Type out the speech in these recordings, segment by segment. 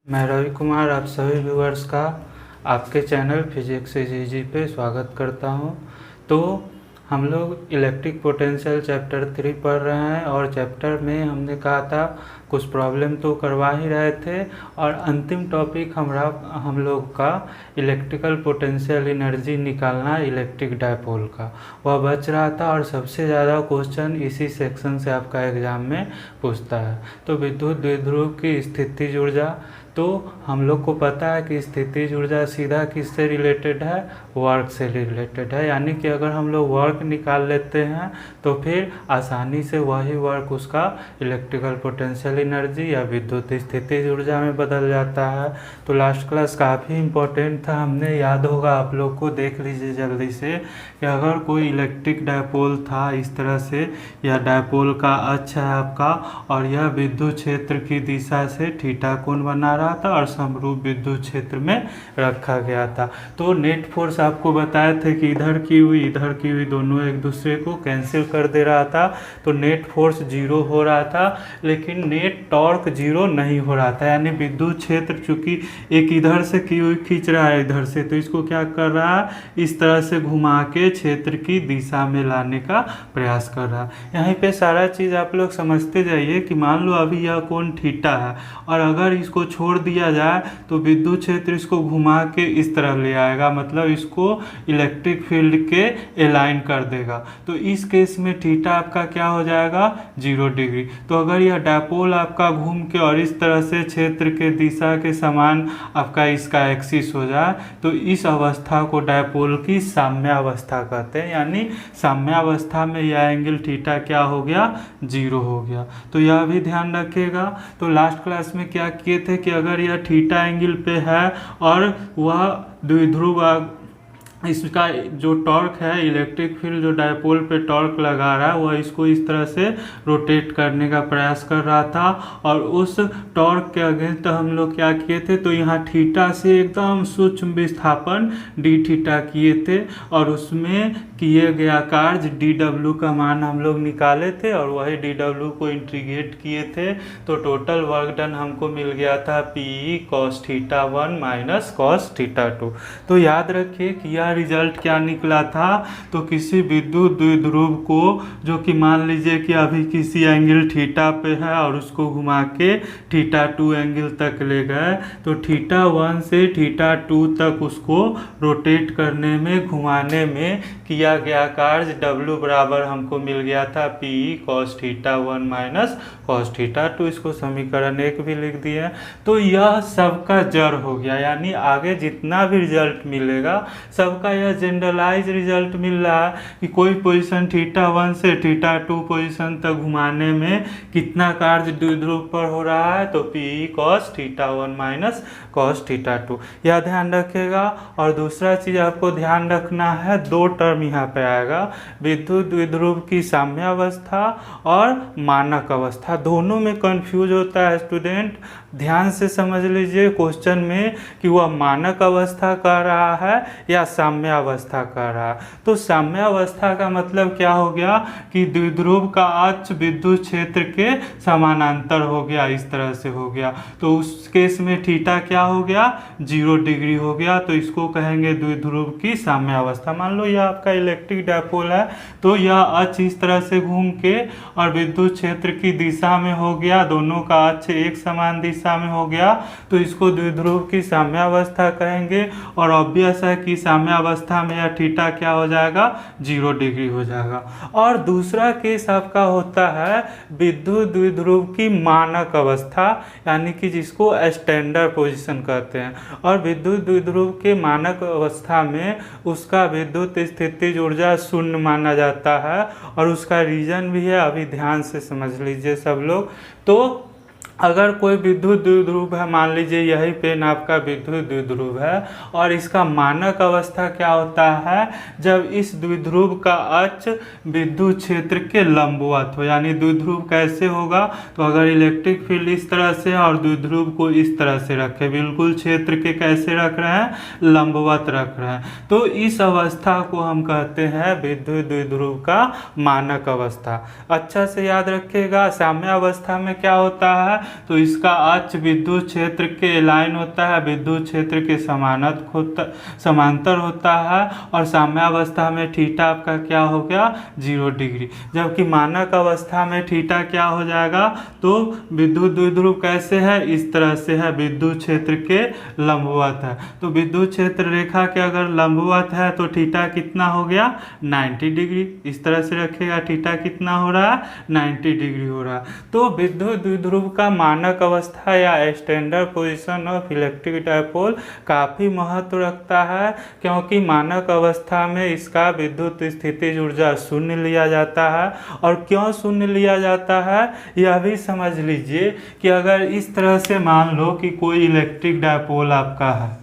मैं रवि कुमार आप सभी व्यूअर्स का आपके चैनल फिजिक्स इज इजी पे स्वागत करता हूं। तो हम लोग इलेक्ट्रिक पोटेंशियल चैप्टर 3 पढ़ रहे हैं और चैप्टर में हमने कहा था कुछ प्रॉब्लम तो करवा ही रहे थे और अंतिम टॉपिक हम लोग का इलेक्ट्रिकल पोटेंशियल एनर्जी निकालना इलेक्ट्रिक डायपोल का वह बच रहा था और सबसे ज़्यादा क्वेश्चन इसी सेक्शन से आपका एग्जाम में पूछता है। तो विद्युत द्विध्रुव की स्थितिज ऊर्जा, तो हम लोग को पता है कि स्थितिज ऊर्जा सीधा किससे रिलेटेड है, वर्क से रिलेटेड है। यानी कि अगर हम लोग वर्क निकाल लेते हैं तो फिर आसानी से वही वर्क उसका इलेक्ट्रिकल पोटेंशियल एनर्जी या विद्युत स्थितिज ऊर्जा में बदल जाता है। तो लास्ट क्लास काफ़ी इम्पोर्टेंट था, हमने याद होगा आप लोग को, देख लीजिए जल्दी से कि अगर कोई इलेक्ट्रिक डायपोल था इस तरह से, या डायपोल का अक्ष है आपका और यह विद्युत क्षेत्र की दिशा से थीटा कोण बना रहा था और समरूप विद्युत क्षेत्र में रखा गया था। तो नेट फोर्स आपको बताया था कि इधर की हुई दोनों एक दूसरे को कैंसिल कर दे रहा था, तो नेट फोर्स 0 हो रहा था, लेकिन नेट टॉर्क 0 नहीं हो रहा था। यानी विद्युत क्षेत्र चूंकि एक इधर से की हुई खींच रहा है इधर से, तो इसको क्या कर रहा है, इस तरह से घुमा के क्षेत्र की दिशा में लाने का प्रयास कर रहा है। यहीं पे सारा चीज़ आप लोग समझते जाइए कि मान लो अभी यह कोण थीटा है और अगर इसको छोड़ दिया जाए तो विद्युत क्षेत्र इसको घुमा के इस तरह ले आएगा, मतलब इसको इलेक्ट्रिक फील्ड के अलाइन कर देगा। तो इस केस में थीटा आपका क्या हो जाएगा, 0 डिग्री। तो अगर यह डायपोल आपका घूम के और इस तरह से क्षेत्र के दिशा के समान आपका इसका एक्सिस हो जाए तो इस अवस्था को डायपोल की साम्यावस्था कहते हैं। यानी साम्यावस्था में यह एंगल थीटा क्या हो गया, 0 हो गया। तो यह भी ध्यान रखिएगा। तो लास्ट क्लास में क्या किए थे कि अगर यह थीटा एंगल पे है और वह द्विध्रुव इसका जो टॉर्क है, इलेक्ट्रिक फील्ड जो डायपोल पे टॉर्क लगा रहा है वह इसको इस तरह से रोटेट करने का प्रयास कर रहा था और उस टॉर्क के अगेंस्ट हम लोग क्या किए थे, तो यहाँ थीटा से एकदम सूक्ष्म विस्थापन डी थीटा किए थे और उसमें किए गया कार्य डी डब्ल्यू का मान हम लोग निकाले थे और वही डी डब्ल्यू को इंटीग्रेट किए थे। तो टोटल वर्क डन हमको मिल गया था P cos theta 1 minus cos theta 2। तो याद रखिए कि यह रिजल्ट क्या निकला था, तो किसी विद्युत द्विध्रुव को जो कि मान लीजिए कि अभी किसी एंगल थीटा पे है और उसको घुमा के थीटा 2 एंगल तक ले गए, तो थीटा 1 से थीटा 2 तक उसको रोटेट करने में, घुमाने में किया गया कार्य W बराबर हमको मिल गया था P cos theta 1 minus cos theta 2। इसको समीकरण 1 भी लिख दिए। तो यह सबका जड़ हो गया, यानी आगे जितना भी रिजल्ट मिलेगा सबका यह जनरलाइज रिजल्ट मिल रहा है कि कोई पोजीशन थीटा 1 से थीटा 2 पोजीशन तक घुमाने में कितना कार्य द्विध्रुव पर हो रहा है, तो P cos theta 1 minus cos theta 2। यह ध्यान रखिएगा। और दूसरा चीज़ आपको ध्यान रखना है, दो टर्म यहाँ पे आएगा, विद्युत द्विध्रुव की साम्यावस्था और मानक अवस्था। दोनों में कंफ्यूज होता है स्टूडेंट, ध्यान से समझ लीजिए क्वेश्चन में कि वह मानक अवस्था कह रहा है या साम्यावस्था कह रहा है। तो साम्यावस्था का मतलब क्या हो गया कि द्विध्रुव का अक्ष विद्युत क्षेत्र के समानांतर हो गया, इस तरह से हो गया। तो उस केस में थीटा क्या हो गया, 0 डिग्री हो गया। तो इसको कहेंगे द्विध्रुव की साम्यावस्था। मान लो यह आपका इलेक्ट्रिक डायपोल है, तो यह अक्ष इस तरह से घूम के और विद्युत क्षेत्र की दिशा में हो गया, दोनों का अक्ष एक समान दिशा में हो गया, तो इसको द्विध्रुव की साम्यावस्था कहेंगे। और ऑब्वियस है कि साम्यावस्था में यह थीटा क्या हो जाएगा, 0 डिग्री हो जाएगा। और दूसरा केस आपका होता है विद्युत द्विध्रुव की मानक अवस्था, यानी कि जिसको स्टैंडर्ड पोजीशन कहते हैं। और विद्युत द्विध्रुव के मानक अवस्था में उसका विद्युत स्थितिज ऊर्जा 0 माना जाता है और उसका रीजन भी है, अभी ध्यान से समझ लीजिए सब लोग। तो अगर कोई विद्युत द्विध्रुव है, मान लीजिए यही पेन आपका विद्युत द्विध्रुव है और इसका मानक अवस्था क्या होता है, जब इस द्विध्रुव का अक्ष विद्युत क्षेत्र के लंबवत हो। यानी द्विध्रुव कैसे होगा, तो अगर इलेक्ट्रिक फील्ड इस तरह से है और द्विध्रुव को इस तरह से रखे, बिल्कुल क्षेत्र के कैसे रख रहे हैं, लंबवत रख रहे हैं, तो इस अवस्था को हम कहते हैं विद्युत द्विध्रुव का मानक अवस्था। अच्छा से याद रखिएगा। साम्यावस्था में क्या होता है, तो इसका अक्ष विद्युत क्षेत्र के लाइन होता है, विद्युत क्षेत्र के समांतर होता है, और साम्यावस्था में थीटा आपका क्या हो गया 0 डिग्री। जबकि मानक अवस्था में थीटा क्या हो जाएगा, तो विद्युत द्विध्रुव कैसे है, इस तरह से है, विद्युत क्षेत्र के लंबवत है। तो विद्युत क्षेत्र रेखा के अगर लंबवत है तो थीटा कितना हो गया 90 डिग्री। इस तरह से रखेगा, थीटा कितना हो रहा है 90 डिग्री हो रहा है। तो विद्युत द्विध्रुव का मानक अवस्था या standard position of electric dipole काफ़ी महत्व रखता है, क्योंकि मानक अवस्था में इसका विद्युत स्थितिज ऊर्जा शून्य लिया जाता है। और क्यों शून्य लिया जाता है यह भी समझ लीजिए कि अगर इस तरह से मान लो कि कोई इलेक्ट्रिक डायपोल आपका है,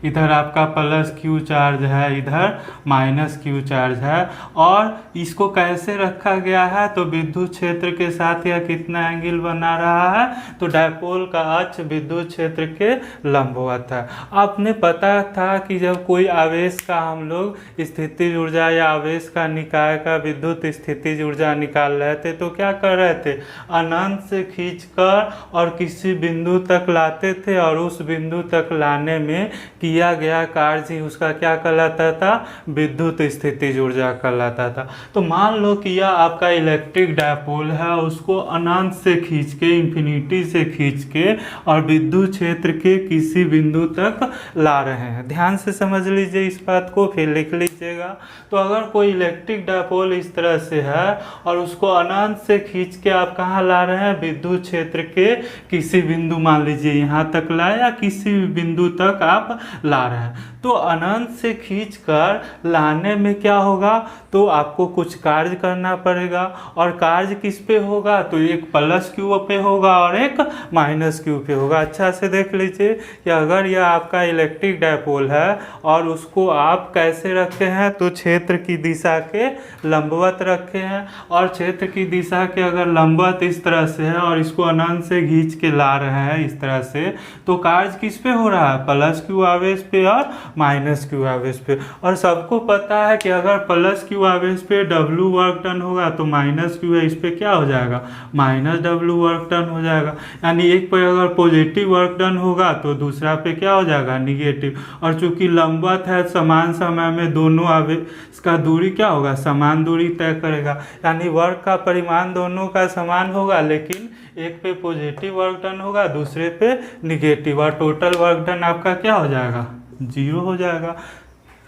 इधर आपका प्लस क्यू चार्ज है, इधर माइनस क्यू चार्ज है, और इसको कैसे रखा गया है, तो विद्युत क्षेत्र के साथ यह कितना एंगल बना रहा है, तो डायपोल का अक्ष विद्युत क्षेत्र के लंबवत है। आपने पता था कि जब कोई आवेश का हम लोग स्थितिज ऊर्जा या आवेश का निकाय का विद्युत स्थितिज ऊर्जा निकाल रहे थे तो क्या कर रहे थे, अनंत से खींचकर और किसी बिंदु तक लाते थे, और उस बिंदु तक लाने में किया गया कार्य ही उसका क्या कहलाता था, विद्युत स्थितिज ऊर्जा कहलाता था। तो मान लो कि यह आपका इलेक्ट्रिक डायपोल है, उसको अनंत से खींच के, इंफिनिटी से खींच के और विद्युत क्षेत्र के किसी बिंदु तक ला रहे हैं। ध्यान से समझ लीजिए इस बात को, फिर लिख लीजिएगा। तो अगर कोई इलेक्ट्रिक डायपोल इस तरह से है और उसको अनंत से खींच के आप कहाँ ला रहे हैं, विद्युत क्षेत्र के किसी बिंदु, मान लीजिए यहाँ तक लाए या किसी भी बिंदु तक आप ला रहे हैं, तो अनंत से खींचकर लाने में क्या होगा, तो आपको कुछ कार्य करना पड़ेगा। और कार्य किस पे होगा, तो एक प्लस क्यू पे होगा और एक माइनस क्यू पे होगा। अच्छा से देख लीजिए कि अगर यह आपका इलेक्ट्रिक डायपोल है और उसको आप कैसे रखे हैं, तो क्षेत्र की दिशा के लंबवत रखे हैं, और क्षेत्र की दिशा के अगर लंबवत इस तरह से है और इसको अनंत से खींच के ला रहे हैं इस तरह से, तो कार्य किस पे हो रहा है, प्लस क्यू आवेश पे और माइनस क्यू आवेश पे। और सबको पता है कि अगर प्लस क्यू आवेश पे W वर्क डन होगा तो माइनस क्यू है, इस पे क्या हो जाएगा, माइनस W वर्क डन हो जाएगा। यानी एक पे अगर पॉजिटिव वर्क डन होगा तो दूसरा पे क्या हो जाएगा, निगेटिव। और चूंकि लंबवत है, समान समय में दोनों आवेश का दूरी क्या होगा, समान दूरी तय करेगा। यानी वर्क का परिमाण दोनों का समान होगा, लेकिन एक पे पॉजिटिव वर्क डन होगा, दूसरे पे निगेटिव, और टोटल वर्क डन आपका क्या हो जाएगा, 0 हो जाएगा।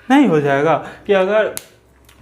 नहीं हो जाएगा कि अगर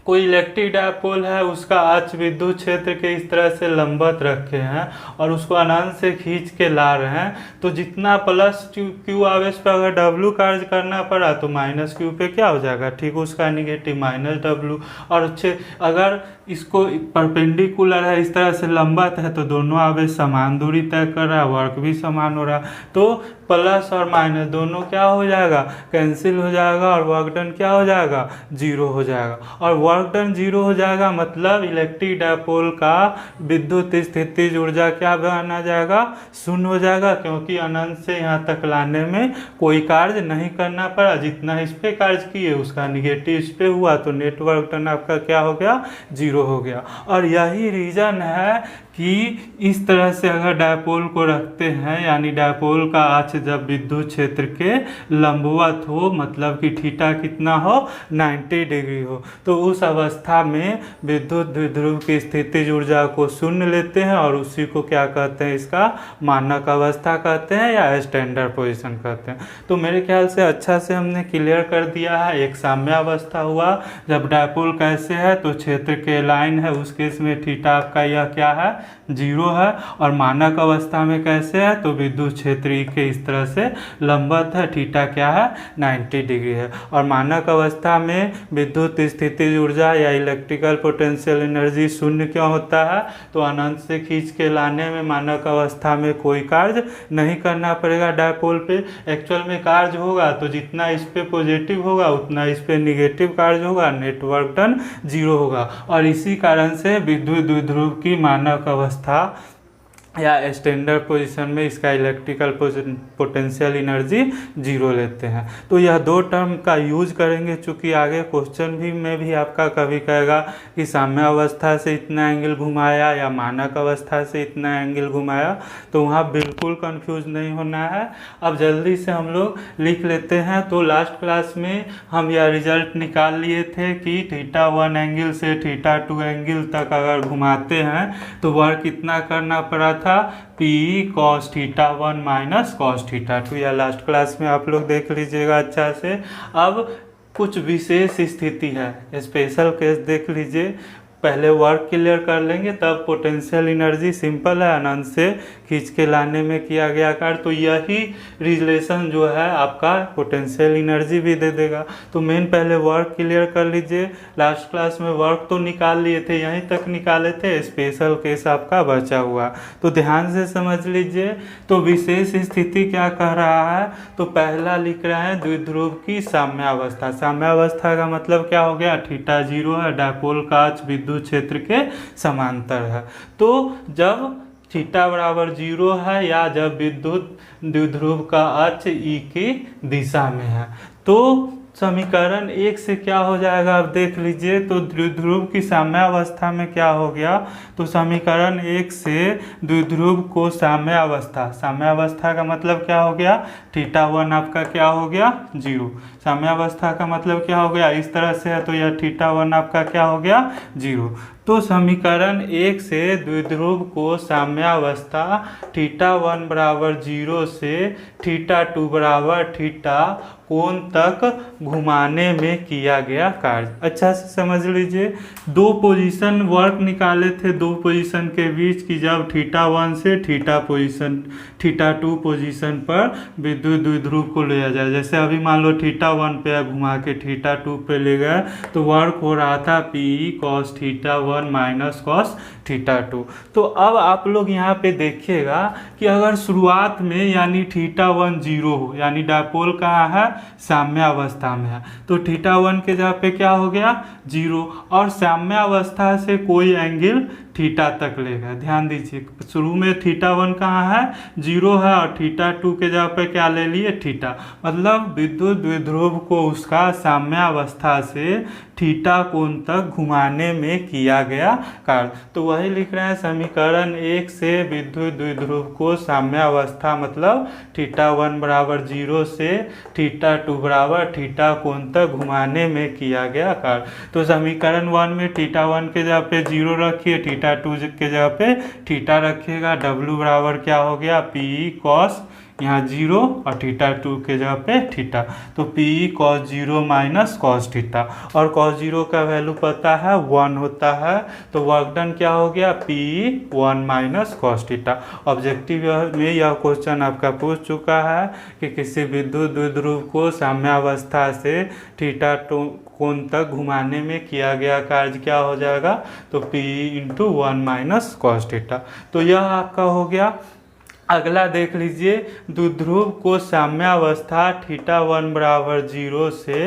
कोई इलेक्ट्रिक डायपोल है, उसका अक्ष विद्युत क्षेत्र के इस तरह से लंबवत रखे हैं और उसको अनंत से खींच के ला रहे हैं, तो जितना प्लस क्यू आवेश पे अगर W कार्य करना पड़ा तो माइनस क्यू पे क्या हो जाएगा, ठीक उसका निगेटिव माइनस W। और अगर इसको परपेंडिकुलर है, इस तरह से लंबवत है, तो दोनों आवेश समान दूरी तय कर रहा है, वर्क भी समान हो रहा है, तो प्लस और माइनस दोनों क्या हो जाएगा, कैंसिल हो जाएगा, और वर्क डन क्या हो जाएगा, 0 हो जाएगा। और वर्क डन 0 हो जाएगा मतलब इलेक्ट्रिक डायपोल का विद्युत स्थितिज ऊर्जा क्या बना जाएगा, शून्य हो जाएगा, क्योंकि अनंत से यहाँ तक लाने में कोई कार्य नहीं करना पड़ा। जितना इस पे कार्य किए उसका निगेटिव इस पे हुआ, तो नेट वर्क डन आपका क्या हो गया, 0 हो गया। और यही रीजन है कि इस तरह से अगर डायपोल को रखते हैं, यानी डायपोल का अक्ष जब विद्युत क्षेत्र के लंबवत हो, मतलब कि थीटा कितना हो, 90 डिग्री हो, तो उस अवस्था में विद्युत द्विध्रुव की स्थितिज ऊर्जा को शून्य लेते हैं, और उसी को क्या कहते हैं, इसका मानक अवस्था कहते हैं या स्टैंडर्ड पोजीशन कहते हैं। तो मेरे ख्याल से अच्छा से हमने क्लियर कर दिया है। एक साम्यावस्था हुआ, जब डायपोल कैसे है, तो क्षेत्र के लाइन है, उस केस में थीटा आपका यह क्या है, 0 है। और मानक अवस्था में कैसे है, तो विद्युत क्षेत्र के इस तरह से लंबवत है, थीटा क्या है, 90 डिग्री है। और मानक अवस्था में विद्युत स्थितिज ऊर्जा या इलेक्ट्रिकल पोटेंशियल एनर्जी शून्य क्यों होता है, तो अनंत से खींच के लाने में मानक अवस्था में कोई कार्य नहीं करना पड़ेगा डायपोल पे। एक्चुअल में कार्य होगा तो जितना इस पे पॉजिटिव होगा उतना इस पे निगेटिव कार्य होगा, नेटवर्क डन 0 होगा। और इसी कारण से विद्युत द्विध्रुव की मानक अवस्था या स्टैंडर्ड पोजीशन में इसका इलेक्ट्रिकल पोटेंशियल एनर्जी 0 लेते हैं। तो यह दो टर्म का यूज करेंगे, चूँकि आगे क्वेश्चन भी में भी आपका कभी कहेगा कि साम्य अवस्था से इतना एंगल घुमाया या मानक अवस्था से इतना एंगल घुमाया, तो वहाँ बिल्कुल कंफ्यूज नहीं होना है। अब जल्दी से हम लोग लिख लेते हैं। तो लास्ट क्लास में हम यह रिजल्ट निकाल लिए थे कि θ1 एंगल से θ2 एंगल तक अगर घुमाते हैं तो वर्क कितना करना पड़ा था, P cos θ1 माइनस cos θ2। या लास्ट क्लास में आप लोग देख लीजिएगा अच्छा से। अब कुछ विशेष स्थिति है, स्पेशल केस देख लीजिए। पहले वर्क क्लियर कर लेंगे तब पोटेंशियल एनर्जी सिंपल है, अनंत से खींच के लाने में किया गया कार्य। तो यही रिलेशन जो है आपका पोटेंशियल एनर्जी भी दे देगा। तो मेन पहले वर्क क्लियर कर लीजिए। लास्ट क्लास में वर्क तो निकाल लिए थे, यहीं तक निकाले थे, स्पेशल केस आपका बचा हुआ। तो ध्यान से समझ लीजिए। तो विशेष स्थिति क्या कह रहा है, तो पहला लिख रहे हैं द्विध्रुव की साम्यावस्था। साम्यावस्था का मतलब क्या हो गया, θ0 है, डायपोल का अक्ष विद्युत क्षेत्र के समांतर है। तो जब θ बराबर 0 है या जब विद्युत द्विध्रुव का अक्ष ई की दिशा में है, तो समीकरण 1 से क्या हो जाएगा, अब देख लीजिए। तो द्विध्रुव की साम्यावस्था में क्या हो गया, तो समीकरण 1 से द्विध्रुव को साम्यावस्था, साम्यावस्था का मतलब क्या हो गया, θ1 आपका क्या हो गया 0। साम्यावस्था का मतलब क्या हो गया, इस तरह से है, तो यह θ1 आपका क्या हो गया 0। तो समीकरण 1 से द्विध्रुव को साम्यावस्था θ1 बराबर 0 से θ2 बराबर θ कोण तक घुमाने में किया गया कार्य। अच्छा से समझ लीजिए। दो पोजीशन वर्क निकाले थे, दो पोजीशन के बीच की, जब θ1 से θ2 पोजीशन पर विद्युत द्विध्रुव को लिया जाए। जैसे अभी मान लो θ1 पे घुमा के θ2 पे ले गए, तो वर्क हो रहा था P cos θ1 माइनस cos θ2। तो अब आप लोग यहाँ पे देखिएगा कि अगर शुरुआत में यानी θ1 0 हो, यानी डायपोल कहाँ है, साम्यावस्था में है, तो θ1 के जगह पे क्या हो गया 0, और साम्यावस्था से कोई एंगल थीटा तक लेगा। ध्यान दीजिए, शुरू में θ1 कहाँ है 0 है, और θ2 के जगह पे क्या ले लिए थीटा, मतलब विद्युत द्विध्रुव को उसका साम्यावस्था से थीटा कोण तक घुमाने में किया गया कार्य। तो वही लिख रहे हैं, समीकरण 1 से विद्युत द्विध्रुव को साम्यावस्था मतलब θ1 बराबर 0 से θ2 बराबर थीटा कोण तक घुमाने में किया गया कार्य। तो समीकरण 1 में θ1 के जगह पे 0 रखिए, θ2 के जगह पे थीटा रखिएगा। W बराबर क्या हो गया, P cos यहाँ 0 और θ2 के जगह पे थीटा, तो P cos 0 minus cos theta, और cos 0 का वैल्यू पता है 1 होता है। तो वर्क डन क्या हो गया, P 1 minus cos theta. Objective में यह क्वेश्चन आपका पूछ चुका है कि किसी विद्युत द्विध्रुव को साम्यावस्था से θ2 कोण तक घुमाने में किया गया कार्य क्या हो जाएगा, तो P into 1 minus cos theta. तो यह आपका हो गया। अगला देख लीजिए, द्विध्रुव को साम्यावस्था θ1 बराबर 0 से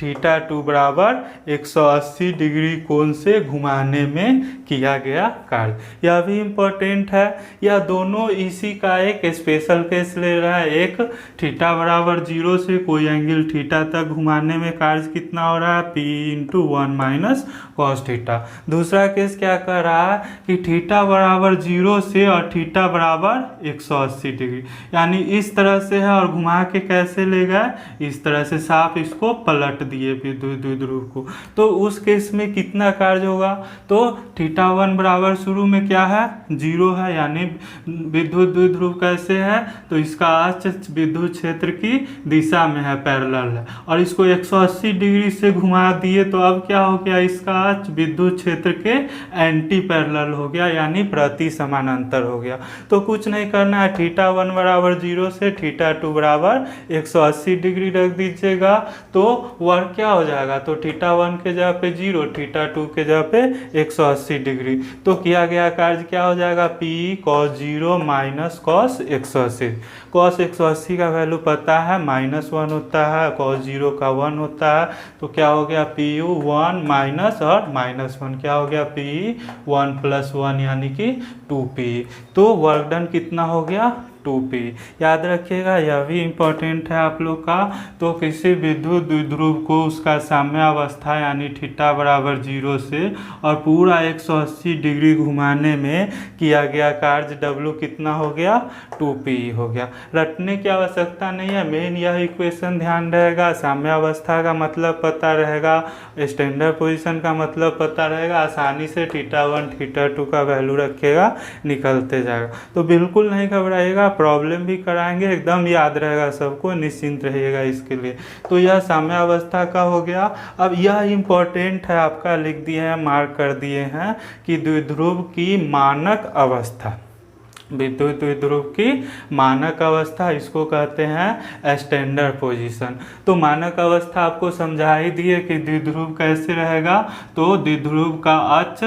θ2 बराबर 180 डिग्री कोण से घुमाने में किया गया कार्य। यह भी इम्पोर्टेंट है। यह दोनों इसी का एक स्पेशल केस ले रहा है। एक θ बराबर 0 से कोई एंगल थीटा तक घुमाने में कार्य कितना हो रहा है, P into 1 minus cos theta. दूसरा केस क्या कर रहा है कि θ बराबर 0 से और θ बराबर 180 डिग्री, यानी इस तरह से है, और घुमा के कैसे ले गए, इस तरह से साफ इसको पलट दिए विद्युत द्विध्रुव को। तो उस केस में कितना कार्य होगा, तो θ1 बराबर शुरू में क्या है 0 है, यानी विद्युत द्विध्रुव कैसे है, तो इसका अक्ष विद्युत क्षेत्र की दिशा में है, पैरेलल है, और इसको 180 डिग्री से घुमा दिए, तो अब क्या हो गया, इसका अक्ष विद्युत क्षेत्र के एंटी पैरेलल हो गया, यानी प्रति समानांतर हो गया। तो कुछ नहीं करना करना है, θ1 बराबर 0 से θ2 बराबर 180 डिग्री रख दीजिएगा। तो वर्क क्या हो जाएगा, तो θ1 के जगह पे 0, θ2 के जगह पे 180 डिग्री। तो किया गया कार्य क्या हो जाएगा, P cos 0 minus cos 180। cos 180 का वैल्यू पता है -1 होता है, cos 0 का 1 होता है। तो क्या हो गया, PU 1 माइनस और -1 क्या हो गया, P1 + 1 यानी कि 2P। तो वर्क डन कितना हो गया, 2P। याद रखिएगा, यह भी इम्पोर्टेंट है आप लोग का। तो किसी विद्युत द्विध्रुव को उसका साम्यावस्था यानी θ बराबर 0 से और पूरा 180 डिग्री घुमाने में किया गया कार्य W कितना हो गया, 2P हो गया। रटने की आवश्यकता नहीं है, मेन यह इक्वेशन ध्यान रहेगा, साम्यावस्था का मतलब पता रहेगा, स्टैंडर्ड पोजीशन का मतलब पता रहेगा, आसानी से θ1 θ2 का वैल्यू रखिएगा, निकलते जाएगा। तो बिल्कुल नहीं घबराइएगा, प्रॉब्लम भी कराएंगे, एकदम याद रहेगा सबको, निश्चिंत रहिएगा इसके लिए। तो यह साम्यावस्था का हो गया। अब यह इम्पोर्टेंट है, आपका लिख दिए हैं, मार्क कर दिए हैं कि द्विध्रुव की मानक अवस्था, विद्युत द्विध्रुव की मानक अवस्था, इसको कहते हैं स्टैंडर्ड पोजीशन। तो मानक अवस्था आपको समझा ही दिए कि द्विध्रुव कैसे रहेगा। तो द्विध्रुव का अक्ष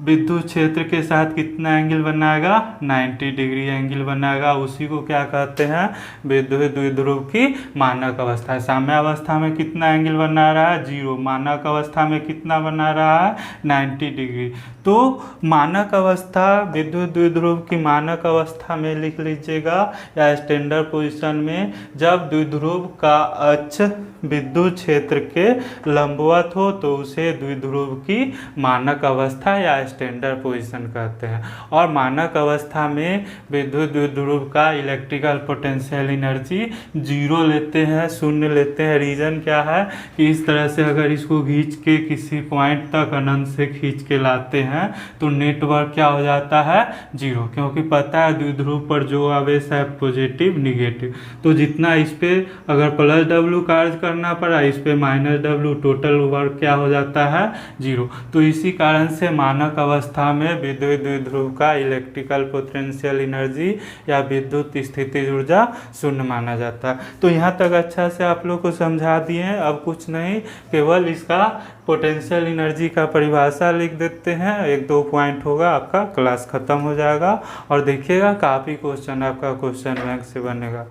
विद्युत क्षेत्र के साथ कितना एंगल बनाएगा, 90 डिग्री एंगल बनाएगा। उसी को क्या कहते हैं, विद्युत द्विध्रुव की मानक अवस्था। साम्यावस्था में कितना एंगल बना रहा है, 0। मानक अवस्था में कितना बना रहा है, 90 डिग्री। तो मानक अवस्था, विद्युत द्विध्रुव की मानक अवस्था में लिख लीजिएगा या स्टैंडर्ड पोजीशन में, जब द्विध्रुव का अक्ष विद्युत क्षेत्र के लंबवत हो तो उसे द्विध्रुव की मानक अवस्था या स्टैंडर्ड पोजीशन कहते हैं। और मानक अवस्था में विद्युत द्विध्रुव का इलेक्ट्रिकल पोटेंशियल एनर्जी 0 लेते हैं, 0 लेते हैं। रीजन क्या है कि इस तरह से अगर इसको खींच के किसी पॉइंट तक अनंत से खींच के लाते हैं तो नेटवर्क क्या हो जाता है, 0, क्योंकि पता है द्विध्रुव पर जो आवेश है पॉजिटिव निगेटिव। तो जितना इस पे अगर +W कार्य करना पड़ा, इस पे -W, टोटल वर्क क्या हो जाता है, 0। तो इसी कारण से मानक अवस्था में विद्युत द्विध्रुव का इलेक्ट्रिकल पोटेंशियल एनर्जी या विद्युत स्थितिज ऊर्जा 0 माना जाता है। तो यहाँ तक अच्छा से आप लोग को समझा दिए हैं। अब कुछ नहीं, केवल इसका पोटेंशियल एनर्जी का परिभाषा लिख देते हैं, 1-2 पॉइंट होगा, आपका क्लास खत्म हो जाएगा। और देखिएगा काफ़ी क्वेश्चन आपका क्वेश्चन बैंक से बनेगा।